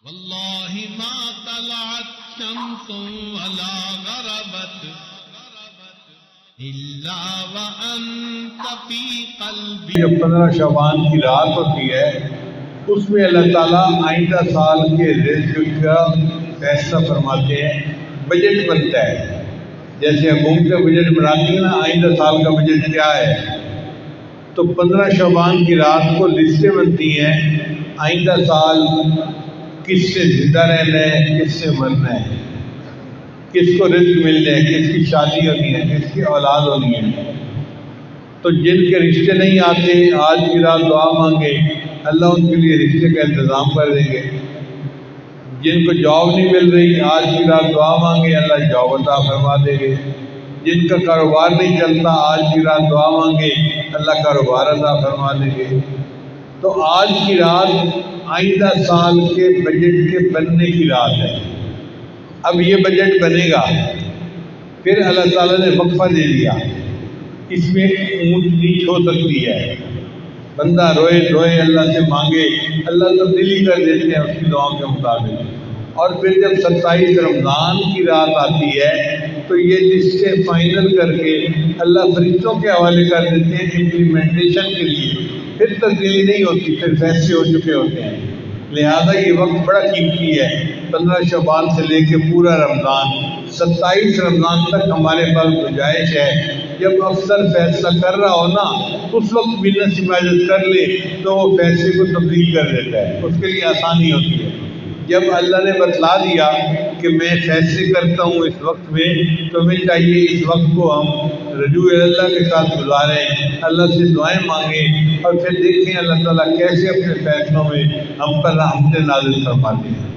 واللہ ما طلعت شمس ولا غربت الا وانت فی قلبی. جب 15 شعبان کی رات ہوتی ہے اس میں اللہ تعالیٰ آئندہ سال کے رزق کا فیصلہ فرماتے ہیں، بجٹ بنتا ہے. جیسے حکومتیں بجٹ بناتی ہیں نا، آئندہ سال کا بجٹ کیا ہے، تو 15 شعبان کی رات کو لسٹیں بنتی ہیں آئندہ سال کس سے زندہ رہنا ہے، کس سے مرنا ہے، کس کو رزق ملنا ہے، کس کی شادی ہونی ہے، کس کی اولاد ہونی ہے. تو جن کے رشتے نہیں آتے آج کی رات دعا مانگے، اللہ ان کے لیے رشتے کا انتظام کر دیں گے. جن کو جاب نہیں مل رہی آج کی رات دعا مانگے، اللہ جاب عطا فرما دیں گے. جن کا کاروبار نہیں چلتا آج کی رات دعا مانگے، اللہ کاروبار عطا فرما دیں گے. تو آج کی رات آئندہ سال کے بجٹ کے بننے کی رات ہے. اب یہ بجٹ بنے گا، پھر اللہ تعالیٰ نے وقفہ دے دیا، اس میں اونچ نیچ ہو سکتی ہے. بندہ روئے دھوئے اللہ سے مانگے، اللہ تبدیلی کر دیتے ہیں اس کی دعاؤں کے مطابق. اور پھر جب 27 رمضان کی رات آتی ہے تو یہ لسٹیں فائنل کر کے اللہ فرشتوں کے حوالے کر دیتے ہیں امپلیمنٹیشن کے لیے. پھر تبدیلی نہیں ہوتی، پھر فیصلے ہو چکے ہوتے ہیں. لہذا یہ وقت بڑا قیمتی ہے. 15 شعبان سے لے کے پورا رمضان، 27 رمضان تک ہمارے پاس گنجائش ہے. جب افسر فیصلہ کر رہا ہو نا، اس وقت بھی نصیب حاجت کر لے تو وہ فیصلے کو تبدیل کر دیتا ہے، اس کے لیے آسانی ہوتی ہے. جب اللہ نے بتلا دیا کہ میں فیصلے کرتا ہوں اس وقت میں، تو ہمیں چاہیے اس وقت کو ہم رجوع اللہ کے ساتھ گزاریں، اللہ سے دعائیں مانگیں، اور پھر دیکھیں اللہ تعالیٰ کیسے اپنے فیصلوں میں ہم پر رحمت نازل فرماتے ہیں.